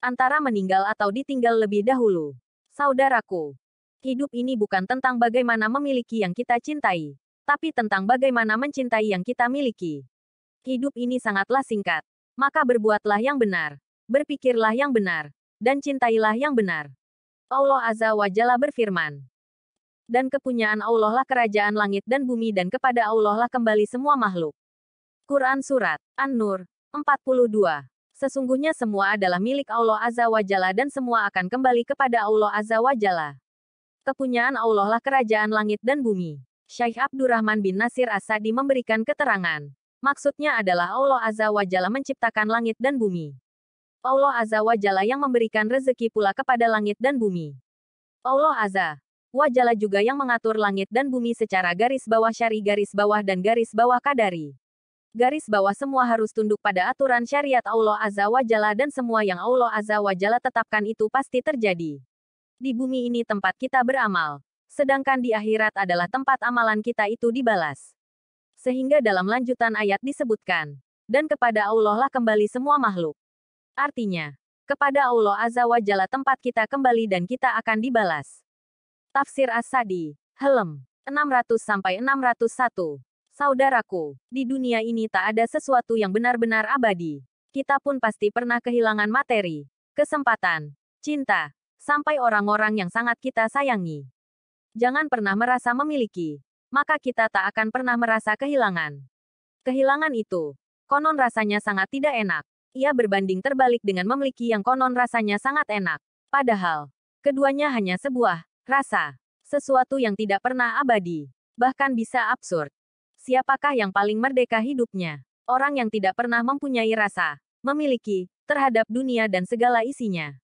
Antara meninggal atau ditinggal lebih dahulu. Saudaraku, hidup ini bukan tentang bagaimana memiliki yang kita cintai, tapi tentang bagaimana mencintai yang kita miliki. Hidup ini sangatlah singkat, maka berbuatlah yang benar, berpikirlah yang benar, dan cintailah yang benar. Allah Azza wa Jalla berfirman. Dan kepunyaan Allah lah kerajaan langit dan bumi dan kepada Allah lah kembali semua makhluk. Quran Surat An-Nur 42. Sesungguhnya semua adalah milik Allah Azza wa Jalla dan semua akan kembali kepada Allah Azza wa Jalla. Kepunyaan Allah lah kerajaan langit dan bumi. Syekh Abdurrahman bin Nasir As-Sa'di memberikan keterangan. Maksudnya adalah Allah Azza wa Jalla menciptakan langit dan bumi. Allah Azza wa Jalla yang memberikan rezeki pula kepada langit dan bumi. Allah Azza wa Jalla juga yang mengatur langit dan bumi secara garis bawah syari garis bawah dan garis bawah qadari. Garis bawah semua harus tunduk pada aturan syariat Allah Azza wa Jalla dan semua yang Allah Azza wa Jalla tetapkan itu pasti terjadi. Di bumi ini tempat kita beramal, sedangkan di akhirat adalah tempat amalan kita itu dibalas. Sehingga dalam lanjutan ayat disebutkan, dan kepada Allah lah kembali semua makhluk. Artinya, kepada Allah Azza wa Jalla tempat kita kembali dan kita akan dibalas. Tafsir As-Sa'di, Helm 600-601. Saudaraku, di dunia ini tak ada sesuatu yang benar-benar abadi. Kita pun pasti pernah kehilangan materi, kesempatan, cinta, sampai orang-orang yang sangat kita sayangi. Jangan pernah merasa memiliki, maka kita tak akan pernah merasa kehilangan. Kehilangan itu, konon rasanya sangat tidak enak. Ia berbanding terbalik dengan memiliki yang konon rasanya sangat enak. Padahal, keduanya hanya sebuah rasa, sesuatu yang tidak pernah abadi, bahkan bisa absurd. Siapakah yang paling merdeka hidupnya? Orang yang tidak pernah mempunyai rasa, memiliki, terhadap dunia dan segala isinya.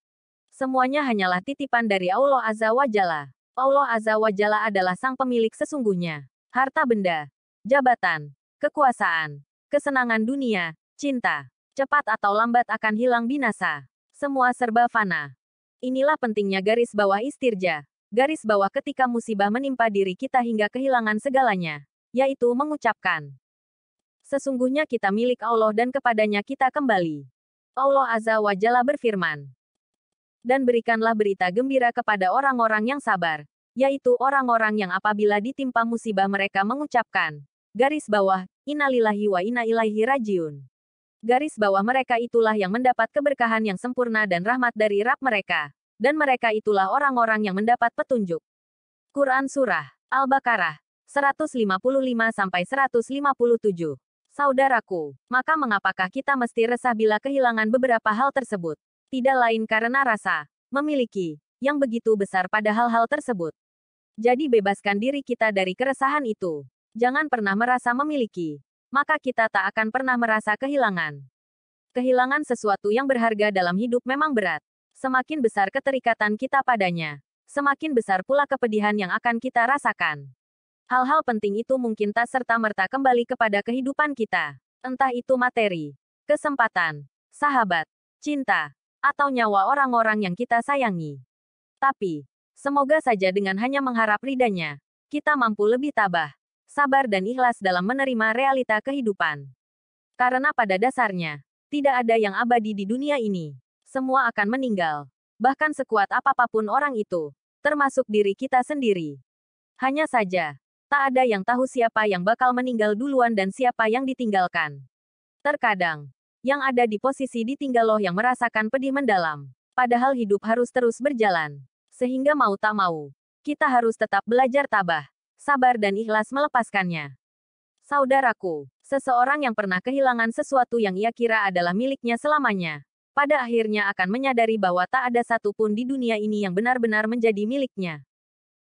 Semuanya hanyalah titipan dari Allah Azza wa Jalla. Allah Azza wa Jalla adalah sang pemilik sesungguhnya. Harta benda, jabatan, kekuasaan, kesenangan dunia, cinta, cepat atau lambat akan hilang binasa. Semua serba fana. Inilah pentingnya garis bawah istirja. Garis bawah ketika musibah menimpa diri kita hingga kehilangan segalanya. Yaitu mengucapkan, sesungguhnya kita milik Allah dan kepadanya kita kembali. Allah Azza wa Jalla berfirman, dan berikanlah berita gembira kepada orang-orang yang sabar, yaitu orang-orang yang apabila ditimpa musibah mereka mengucapkan, garis bawah, innalillahi wa inna ilaihi rajiun. Garis bawah mereka itulah yang mendapat keberkahan yang sempurna dan rahmat dari Rabb mereka, dan mereka itulah orang-orang yang mendapat petunjuk. Quran Surah Al-Baqarah 155-157. Saudaraku, maka mengapakah kita mesti resah bila kehilangan beberapa hal tersebut? Tidak lain karena rasa memiliki yang begitu besar pada hal-hal tersebut. Jadi bebaskan diri kita dari keresahan itu. Jangan pernah merasa memiliki, maka kita tak akan pernah merasa kehilangan. Kehilangan sesuatu yang berharga dalam hidup memang berat. Semakin besar keterikatan kita padanya, semakin besar pula kepedihan yang akan kita rasakan. Hal-hal penting itu mungkin tak serta-merta kembali kepada kehidupan kita. Entah itu materi, kesempatan, sahabat, cinta, atau nyawa orang-orang yang kita sayangi. Tapi, semoga saja dengan hanya mengharap ridanya, kita mampu lebih tabah, sabar dan ikhlas dalam menerima realita kehidupan. Karena pada dasarnya, tidak ada yang abadi di dunia ini. Semua akan meninggal. Bahkan sekuat apapun orang itu, termasuk diri kita sendiri. Hanya saja, tak ada yang tahu siapa yang bakal meninggal duluan dan siapa yang ditinggalkan. Terkadang, yang ada di posisi ditinggal loh yang merasakan pedih mendalam. Padahal hidup harus terus berjalan. Sehingga mau tak mau, kita harus tetap belajar tabah, sabar dan ikhlas melepaskannya. Saudaraku, seseorang yang pernah kehilangan sesuatu yang ia kira adalah miliknya selamanya, pada akhirnya akan menyadari bahwa tak ada satupun di dunia ini yang benar-benar menjadi miliknya.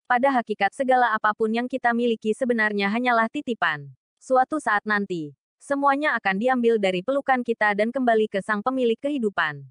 Pada hakikat segala apapun yang kita miliki sebenarnya hanyalah titipan. Suatu saat nanti, semuanya akan diambil dari pelukan kita dan kembali ke sang pemilik kehidupan.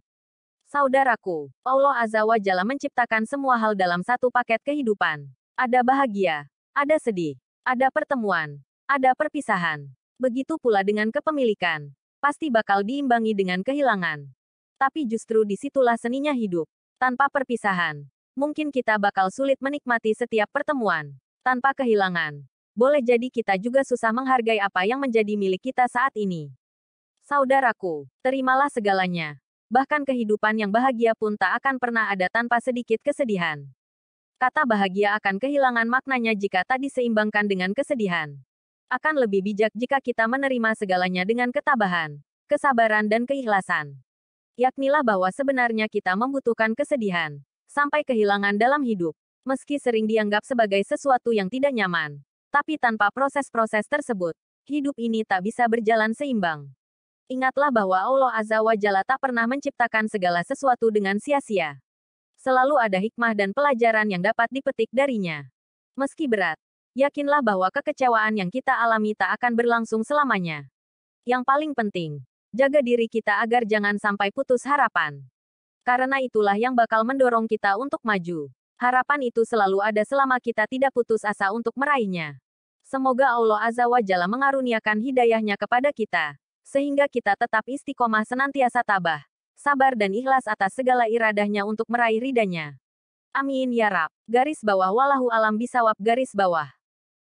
Saudaraku, Allah Azza wa Jalla menciptakan semua hal dalam satu paket kehidupan. Ada bahagia, ada sedih, ada pertemuan, ada perpisahan. Begitu pula dengan kepemilikan. Pasti bakal diimbangi dengan kehilangan. Tapi justru disitulah seninya hidup. Tanpa perpisahan, mungkin kita bakal sulit menikmati setiap pertemuan. Tanpa kehilangan, boleh jadi kita juga susah menghargai apa yang menjadi milik kita saat ini. Saudaraku, terimalah segalanya. Bahkan kehidupan yang bahagia pun tak akan pernah ada tanpa sedikit kesedihan. Kata bahagia akan kehilangan maknanya jika tak diseimbangkan dengan kesedihan. Akan lebih bijak jika kita menerima segalanya dengan ketabahan, kesabaran dan keikhlasan. Yaknilah bahwa sebenarnya kita membutuhkan kesedihan, sampai kehilangan dalam hidup. Meski sering dianggap sebagai sesuatu yang tidak nyaman. Tapi tanpa proses-proses tersebut, hidup ini tak bisa berjalan seimbang. Ingatlah bahwa Allah Azza wa Jalla tak pernah menciptakan segala sesuatu dengan sia-sia. Selalu ada hikmah dan pelajaran yang dapat dipetik darinya. Meski berat, yakinlah bahwa kekecewaan yang kita alami tak akan berlangsung selamanya. Yang paling penting, jaga diri kita agar jangan sampai putus harapan. Karena itulah yang bakal mendorong kita untuk maju. Harapan itu selalu ada selama kita tidak putus asa untuk meraihnya. Semoga Allah Azza wa Jalla mengaruniakan hidayahnya kepada kita, sehingga kita tetap istiqomah senantiasa tabah, sabar dan ikhlas atas segala iradahnya untuk meraih ridhanya. Amin ya Rab. Garis bawah wallahu alam bisawab garis bawah.